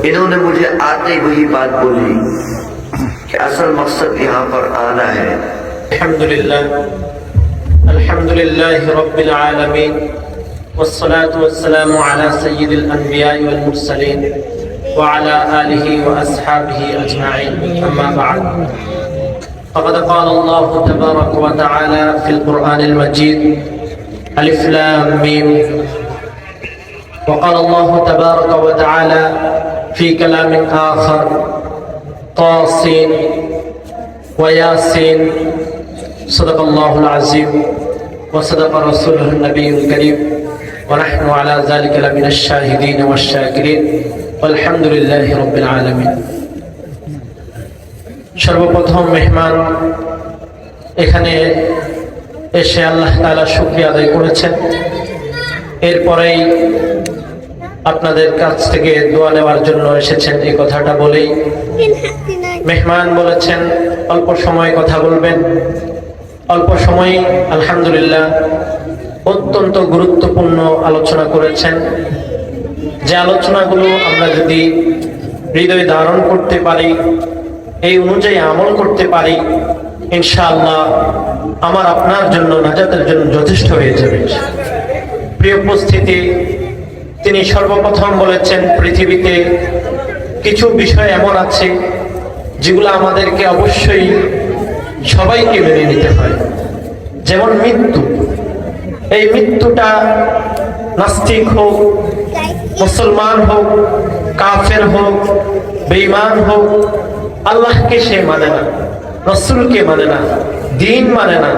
इन्होंने मुझे आते ही वही बात बोली कि असल मकसद यहाँ पर आना है। अल्हम्दुलिल्लाह रब्बिल आलमीन वस्सलातु वस्सलामु अला सय्यिदिल अन्बिया वल मुरसलीन व अला आलिहि व अस्हाबिहि अजमाइन अम्मा बअद फक़द क़ाल अल्लाहु तबारक व तआला फिल कुरआनिल मजीद अलिफ लाम मीम وقال الله تبارك وتعالى في كلام آخر طاسين وياسين صدق الله العظيم وصدق رسوله النبي الكريم ونحن على ذلك لمن الشاهدين والشاكرين والحمد لله رب العالمين সর্বপ্রথম মেহমান এখানে এসে আল্লাহ তাআলা শুকরিয়া আদায় করেছেন, এরপরেই আপনাদের কাছ থেকে দোয়া নেওয়ার জন্য এসেছেন এই কথাটা বলেই মেহমান বলেছেন অল্প সময় কথা বলবেন। অল্প সময় আলহামদুলিল্লাহ অত্যন্ত গুরুত্বপূর্ণ আলোচনা করেছেন, যে আলোচনাগুলো আমরা যদি হৃদয়ে ধারণ করতে পারি, এই অনুযায়ী আমল করতে পারি, ইনশাআল্লাহ আমার আপনার জন্য নাজাতের জন্য যথেষ্ট হয়ে যাবে। প্রিয় উপস্থিতি, তিনি সর্বপ্রথম বলেছেন পৃথিবীতে কিছু বিষয় এমন আছে যেগুলো আমাদেরকে অবশ্যই সবাইকে মেনে নিতে হয়, যেমন মৃত্যু। এই মৃত্যুটা নাস্তিক হোক, মুসলমান হোক, কাফের হোক, বেঈমান হোক, আল্লাহকে সে মানে না, রাসূলকে মানে না, দ্বীন মানে না,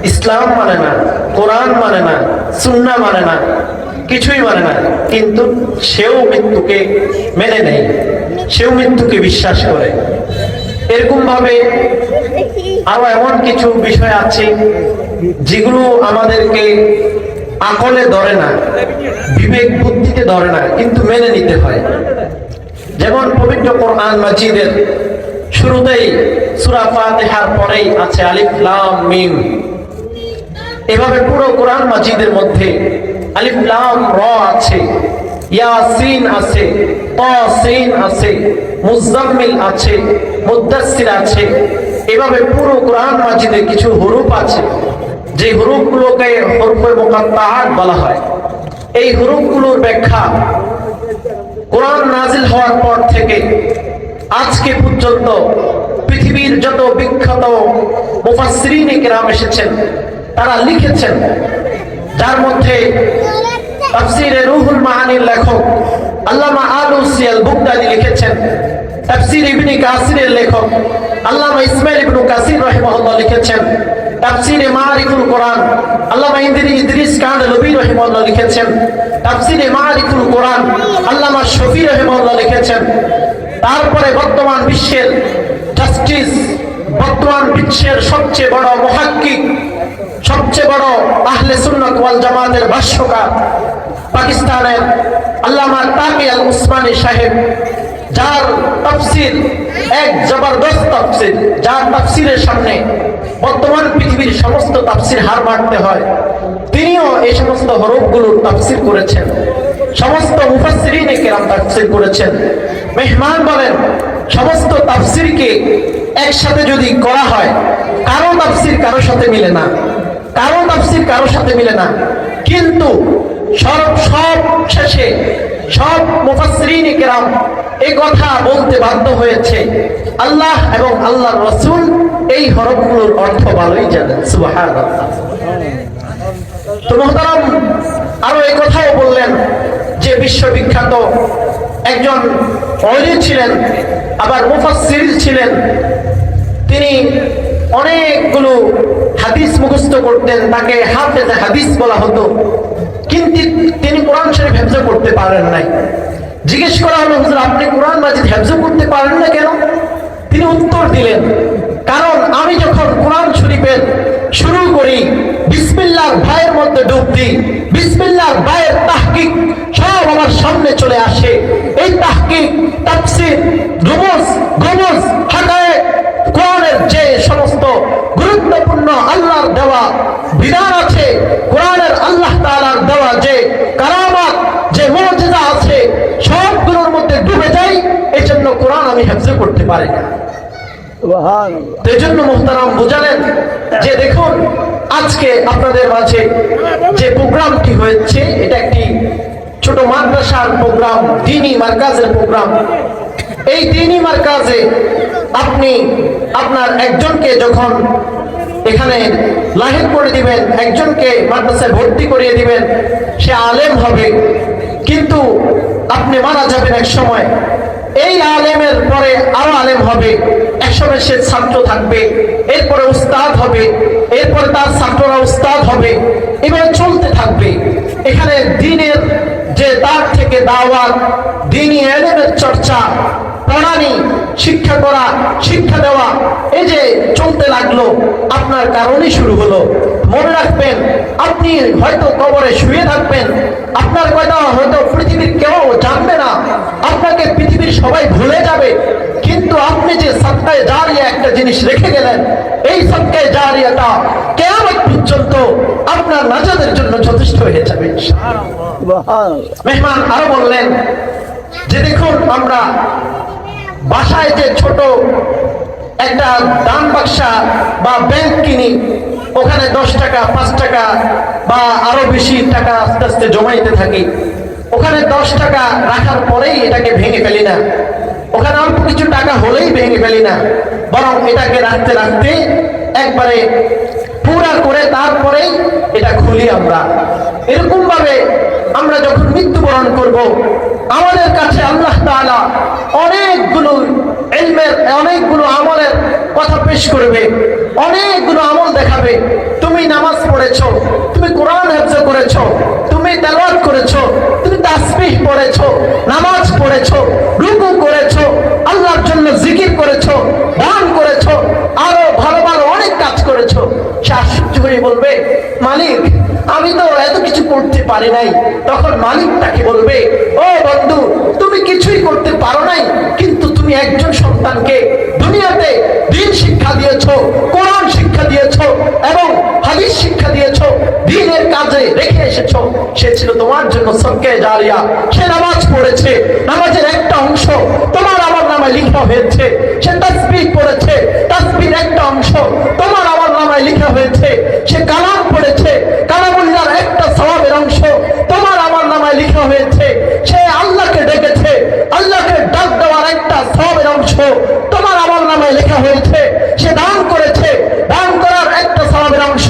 ইসলাম মানে না, কোরআন মানে না, সুন্নাহ মানে না, কিছুই মানে না, কিন্তু সেও মৃত্যুকে মেনে নেয়, সেও মৃত্যুকে বিশ্বাস করে। এরকম ভাবে আরো এমন কিছু বিষয় আছে যেগুলো আমাদেরকে আকলে ধরে না, বিবেক বুদ্ধিতে ধরে না, কিন্তু মেনে নিতে হয়। যেমন পবিত্র কোরআন মাজিদের শুরুতেই সূরা ফাতিহার পরেই আছে আলিফ লাম মিম। এভাবে পুরো কোরআন মাজিদের মধ্যে আলিফ লাম র আছে, ইয়াসিন আছে, তাসিন আছে, মুজাম্মিল আছে, মুদ্দাসসির আছে। এভাবে পুরো কোরআন মাজিদে কিছু হুরুফ আছে, যে হুরুফগুলোকে হুরুফে মুকাত্তাআত বলা হয়। এই হুরুফগুলোর ব্যাখ্যা কোরআন নাজিল হওয়ার পর থেকে আজকে পর্যন্ত পৃথিবীর যত বিখ্যাত মুফাসসিরিন কিরাম এসেছেন তারা লিখেছেন, যার মধ্যে তাফসীরে রুহুল মাআনির লেখক আল্লামা আলুসি আল বুগদাদি লিখেছেন, তাফসীর ইবনে কাসিরের লেখক আল্লামা ইসমাইল ইবনে কাসির রাহিমাহুল্লাহ লিখেছেন, তাফসীরে মারিফুল কোরআন আল্লামা ইদ্রিস কানদলবি রাহিমাহুল্লাহ লিখেছেন, তাফসীরে মারিফুল কোরআন আল্লামা শফি রাহিমাহুল্লাহ লিখেছেন। তারপরে বর্তমান বিশ্বের জাস্টিস, বর্তমান বিশ্বের সবচেয়ে বড় মুহাক্কিক, সবচেয়ে বড় আহলে সুন্নাত ওয়াল জামাতের ভাষ্যকার পাকিস্তানের আল্লামা তাকি আল উসমানী সাহেব, যার তাফসীর এক জবরদস্ত তাফসীর, যার তাফসীরের সামনে বর্তমান পৃথিবীর সমস্ত তাফসীর হার মানতে হয়, তিনিও এই সমস্ত হরফগুলোর তাফসীর করেছেন। সমস্ত মুফাসসিরিন কিরাম তাফসীর করেছেন। মেহমান বলেন সমস্ত তাফসীরকে একসাথে যদি করা হয়, কারো তাফসীর কারোর সাথে মিলে না, কারো তাফসীর কারোর সাথে মিলে না, কিন্তু সব শেষে সব মুফাসসিরিন কিরাম এই কথা বলতে বাধ্য হয়েছে, আল্লাহ এবং আল্লাহর রাসূল এই হরফগুলোর অর্থ ভালোই জানেন। সুবহানাল্লাহ। তো মুহতারাম আরো এই কথাও বললেন যে বিশ্ববিখ্যাত একজন ওলি ছিলেন, আবার মুফাসসির ছিলেন। তিনি অনেকগুলো হাদিস মুখস্থ করতেন, তাকে হাফেজে হাদিস বলা হতো, কিন্তু তিনি কোরআন শরীফ হেফজ করতে পারেন নাই। জিজ্ঞেস করা হলো, হুজুর আপনি কোরআন মাজিদ হেফজ করতে পারেন না কেন? তিনি উত্তর দিলেন, কারণ আমি যখন কোরআন শরীফের শুরু করি, বিসমিল্লাহর ভাইয়ের মধ্যে ডুব দিই, বিসমিল্লাহর ভাইয়ের তাহকিক সব আমার সামনে চলে আসে। এই তাহকিক, তাফসীর, রুমুজ, গমুজ, হাকায়েক, কোরআনের যে সমস্ত গুরুত্বপূর্ণ আল্লাহর দেওয়া বিধান আছে, কোরআনের আল্লাহ তাআলার দেওয়া যে কারামাত, যে মুজিজা আছে, সবগুলোর মধ্যে ডুবে যাই। কোরআন আমি হেফজ করতে পারি না। তো এই জন্য মুহতারাম বুঝালেন যে দেখুন আজকে আপনাদের মাঝে যে প্রোগ্রামটি হয়েছে এটা একটি ছোট মাদ্রাসার প্রোগ্রাম, দ্বীনি মার্কাজের প্রোগ্রাম। এই দ্বীনি মার্কাজে আপনি আপনার একজনকে যখন এখানে লাহিক করে দিবেন, একজনকে মাদ্রাসায় ভর্তি করিয়ে দিবেন, সে আলেম হবে, কিন্তু আপনি মারা যাবেন এক সময়। এই আলেমের পরে আরো আলেম হবে, একসময় সে ছাত্র থাকবে, এরপরে উস্তাদ হবে, এরপরে তার ছাত্ররা উস্তাদ হবে, এভাবে চলতে থাকবে। এখানে দ্বীনের যে তার থেকে দাওয়াত, দ্বীনি ইলমের চর্চা, প্রণালী শিক্ষা করা, শিক্ষা দেওয়া, এই যে চলতে লাগলো, আপনার কারণেই শুরু হলো। মনে রাখবেন আপনি হয়তো কবরে শুয়ে থাকবেন, আপনার কথা হয়তো পৃথিবীর কেউ জানবে না, আপনাকে পৃথিবীর সবাই ভুলে যাবে, কিন্তু আপনি যে সাদকায়ে জারিয়া একটা জিনিস রেখে গেলেন, এই সাদকায়ে জারিয়াটা কিয়ামত পর্যন্ত আপনার নাজাতের জন্য যথেষ্ট হয়ে যাবে। মেহমান আরো বললেন যে দেখুন আমরা বাসায় যে ছোট একটা দান বাক্সা বা ব্যাংক কিনি, ওখানে 10 টাকা 5 টাকা বা আরো বেশি টাকা আস্তে আস্তে জমাইতে থাকি। ওখানে 10 টাকা রাখার পরেই এটাকে ভেঙে ফেলি না, ওখানে অল্প কিছু টাকা হলেই ভেঙে ফেলি না, বরং এটাকে রাখতে রাখতে একবারে পুরা করে তারপরেই এটা খুলি আমরা। এরকম ভাবে আমরা যখন মৃত্যুবরণ করব, আমাদের কাছে আল্লাহ তাআলা অনেকগুলো ইলমের, অনেকগুলো আমলের কথা পেশ করবে, অনেকগুলো আমল দেখাবে। তুমি নামাজ পড়েছো, তুমি কোরআন হেফজ করেছো, তুমি তেলাওয়াত করেছো, তুমি তাসবিহ পড়েছো, নামাজ পড়েছো, রুকু করেছো, আল্লাহর জন্য জিকির করেছো, দান করেছো, আরো ভালো ভালো অনেক কাজ করেছো। সে আশ্চর্য হয়ে বলবে, মালিক আমি তো এত কিছু করতে পারি নাই। তখন মালিক তাকে বলবে, ও বন্ধু তুমি কিছুই করতে পারো নাই, কিন্তু তুমি একজন সন্তানকে দুনিয়াতে দ্বীন শিক্ষা দিয়েছো, কোরআন শিক্ষা দিয়েছো এবং হাদিস শিক্ষা দিয়েছো, দ্বীনের কাজে রেখে এসেছো। সে ছিল তোমার জন্য সদকায়ে জারিয়া। সে নামাজ পড়েছে, নামাজের একটা অংশ তোমার আমার নামে লেখা হয়েছে। সে তাসবিহ পড়েছে, তাসবিহর একটা অংশ তোমার আমার নামে লেখা হয়েছে। সে কালাম পড়েছে, কালামুল্লাহর একটা সওয়াবের অংশ তোমার আমার নামে লেখা হয়েছে। সে আল্লাহকে ডেকেছে, আল্লাহকে ডাক দেওয়ার একটা সওয়াবের অংশ তোমার আমার নামে লেখা হয়েছে। সে দান করেছে, দান করার একটা সওয়াবের অংশ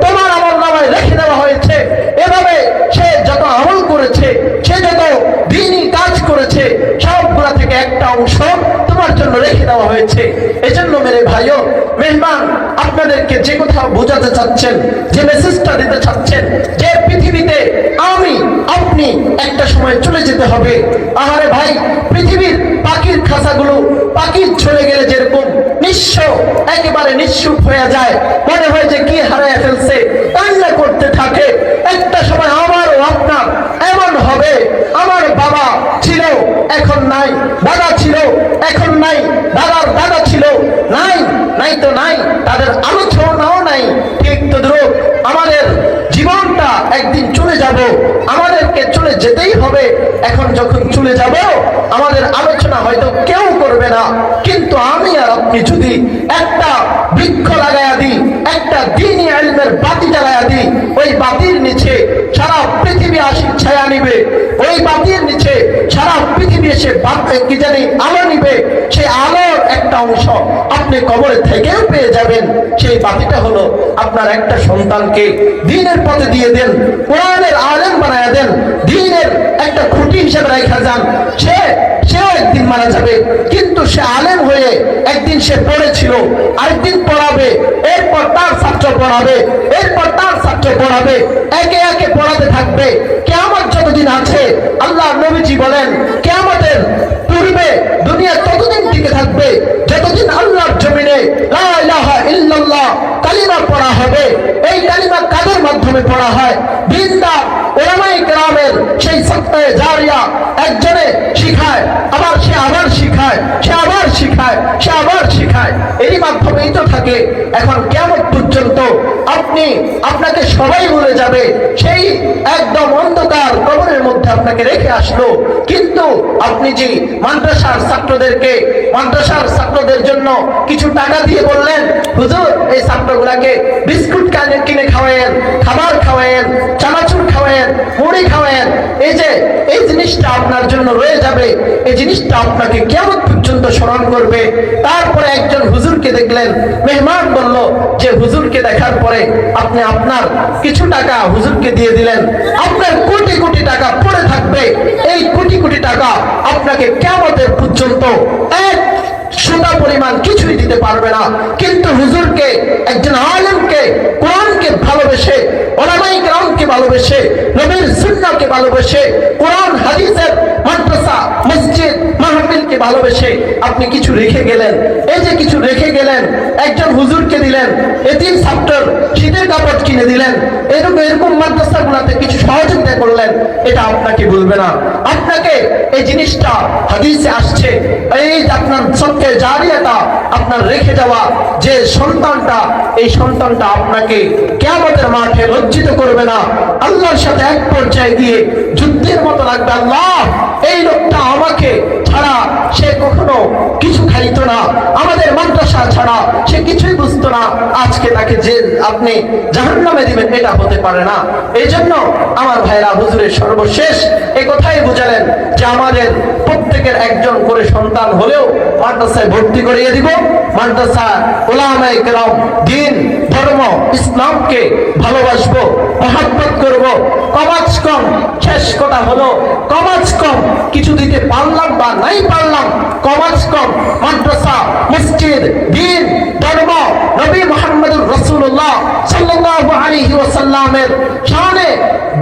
তোমার আমার নামে লিখে দেওয়া হয়েছে। এভাবে সে যত আমল করেছে, সে যত দ্বীনি কাজ করেছে, সবগুলা থেকে একটা অংশ তোমার জন্য রেখে দেওয়া হয়েছে। এজন্য মেরে ভাইও মেহমান আপনাদেরকে যে কথা বোঝাতে চাচ্ছেন, যে মেসেজটা দিতে চাচ্ছেন, যে পৃথিবীতে আমি আপনি একটা সময় চলে যেতে হবে। আহারে ভাই, পৃথিবীর পাখির খাঁচাগুলো পাখির চলে গেলে যেরকম নিঃস্ব, একেবারে নিঃসুপ হয়ে যায়, মনে হয় যে কি হারায় ফেলছে, কান্না করতে থাকে। একটা সময় আমারও আপনার এমন হবে, আমার বাবা ছিল এখন নাই, দাদা ছিল এখন নাই, দাদার দাদা ছিল নাই, নাই তো নাই, তাদের আলোচনাও নাই। ঠিক তদ্রুপ আমাদের জীবনটা একদিন চলে যাব, আমাদেরকে চলে যেতেই হবে। এখন যখন চলে যাব, আমাদের আলোচনা হয়তো কেউ করবে না, কিন্তু আমি আর আপনি যদি একটা বৃক্ষ লাগাইয়া দিই, একটা দ্বীনি ইলমের বাতি জ্বালাইয়া দিই, ওই বাতির নিচে সারা পৃথিবী আশিক ছায়া নিবে। ওই বাতির নিচে সারা পৃথিবী এসে কি জানি আলো নিবে। সেই আলোর একটা অংশ আপনি কবরে থেকেও পেয়ে যাবেন। সেই বাতিটা হলো আপনার একটা সন্তানকে দ্বীনের পথে দিয়ে দেন, কোরআনের আলেম বানায়া দেন, দ্বীনের একটা খুঁটি হিসেবে রেখা যান। সেও একদিন মারা যাবে, কিন্তু সে আলেম হয়ে একদিন সে পড়েছিল, আরেকদিন পড়াবে, এরপর তার ছাত্র পড়াবে, এরপর তার ছাত্র পড়াবে, একে একে পড়াতে থাকবে। কিয়ামত যতদিন আছে, আল্লাহ নবীজি বলেন কিয়ামতের পূর্বে দুনিয়া ততদিন টিকে থাকবে যতদিন আল্লাহর জমিনে লা ইলাহা ইল্লাল্লাহ কালিমা পড়া হবে। এই কালিমা কাদের মাধ্যমে পড়া হয়? দিনদার উলামায়ে কেরামের সেই সদকায়ে জারিয়া একজনে শিখায়, আবার সে আবার শিখায়, সে আবার শিখায়, সে আবার শিখায়। এই মাধ্যমেই তো থাকে। এখন কিয়ামত পর্যন্ত আপনাকে সবাই ভুলে যাবে। সেই একদম অন্ধকার কবরের মধ্যে আপনাকে রেখে আসলো, কিন্তু আপনি যে মাদ্রাসার ছাত্রদের জন্য কিছু টাকা দিয়ে বললেন, হুজুর এই ছাত্রগুলাকে বিস্কুট কিনে খাওয়ায়েন, খাবার খাওয়ায়েন, চানাচুর খাওয়ায়েন, মুড়ি খাওয়ায়েন, এই জিনিসটা আপনার জন্য রয়ে যাবে। এই জিনিসটা আপনাকে কিয়ামত পর্যন্ত স্মরণ করবে। তারপরে একজন হুজুরকে দেখলেন, মেহমান বলল যে হুজুরকে দেখার পরে আপনি আপনার কিছু টাকা হুজুরকে দিয়ে দিলেন, আপনার কোটি কোটি টাকা পড়ে থাকবে। এই কোটি কোটি টাকা আপনাকে কিয়ামতের পর্যন্ত এক সুতা পরিমাণ কিছুই দিতে পারবে না। কিন্তু হুজুরকে, একজন আলেমকে, কোরআনকে ভালোবেসে, উলামায়ে কেরামকে ভালোবেসে, নবীর সুন্নাহকে ভালোবেসে, কোরআন হাদিসের মাদ্রাসা, মসজিদ, মাহফিলকে ভালোবেসে আপনি কিছু রেখে গেলেন। এই যে কিছু রেখে গেলেন, একজন হুজুরকে দিলেন, এতিম ছাত্রের শীতের কাপড় কিনে দিলেন, এরকম মাদ্রাসাগুলোতে কিছু সহযোগিতা করলেন, এটা আপনাকে বলবে না। আপনাকে এই জিনিসটা হাদিসে আসছে, এই যে আপনার সদকা জারিয়াটা, আপনার রেখে যাওয়া যে সন্তানটা, এই সন্তানটা আপনাকে কিয়ামতের মাঠে লজ্জিত করবে না। আল্লাহর সাথে এক পর্যায়ে গিয়ে যুদ্ধের মতো লাগবে, আল্লাহ এই লোকটা আমাকে ছাড়া সে কখনো কিছু খাইতো না, আমাদের মাদ্রাসা ছাড়া সে কিছুই বুঝতো না, আজকে তাকে যে আপনি জাহান্নামে দিবেন, এটা হতে পারে না। এই জন্য আমার ভাইরা, হুজুরের সর্বশেষ এই কথাই বুঝালেন যে আমাদের প্রত্যেকের একজন করে সন্তান হলেও মাদ্রাসায় ভর্তি করিয়ে দিব। মাদ্রাসা উলামায়ে কেরাম, দ্বীন, ধর্ম, ইসলামকে ভালোবাসবো, মহব্বত করব। কমাস কম, শেষ কথা হলো, কমাস কম কিছু দিতে পারলাম বা নাই পারলাম, কমাস কম মাদ্রাসা, মসজিদ, দ্বীন, ধর্ম, নবী মুহাম্মদুর রাসূলুল্লাহ সাল্লাল্লাহু আলাইহি ওয়াসাল্লামের শানে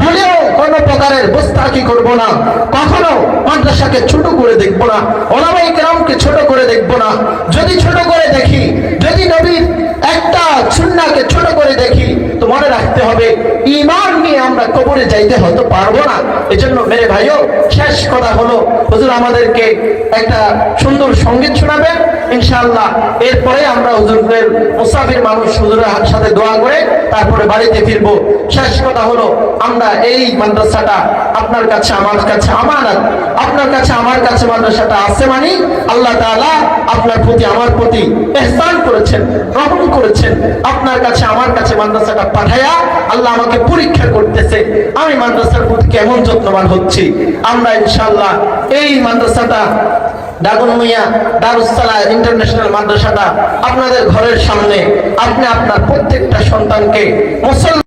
বলেও কোন প্রকারের বস্তাকি করব না। কখনো মাদ্রাসাকে ছোট করে দেখব না, উলামায়ে কেরামকে ছোট করে দেখব না। যদি ছোট করে দেখি, যদি নবীর একটা সুন্নাহকে ছোট করে দেখি, তো মনে রাখতে হবে ঈমান নিয়ে আমরা কবরে যাইতে হয়তো পারবো না। এজন্য মেরে ভাইও, শেষ কথা হলো, হুজুর আমাদেরকে একটা সুন্দর সঙ্গীত শোনাবেন ইনশাআল্লাহ। এরপরে আমরা হুজুরের মুসাফির মানুষ, হুজুরের সাথে দোয়া করে তারপরে বাড়িতে ফিরবো। শেষ কথা হলো, আমরা এই মাদ্রাসাটা আপনার কাছে, আমার কাছে আমানত, আপনার কাছে আমার কাছে মাদ্রাসাটা আছে, মানে আল্লাহ তাআলা আপনার প্রতি, আমার প্রতি ইহসান করেছেন, রহম করেছেন। আপনার কাছে, আমার কাছে মাদ্রাসাটা পাঠায়া আল্লাহ আমাকে পরীক্ষা করতেছে, আমি মাদ্রাসার প্রতি কেমন যত্নবান হচ্ছি। আমরা ইনশাআল্লাহ এই মাদ্রাসাটা, দাগনভূঞা দারুস সালাহ ইন্টারন্যাশনাল মাদ্রাসাটা আপনাদের ঘরের সামনে, আপনি আপনার প্রত্যেকটা সন্তানকে মুসলমান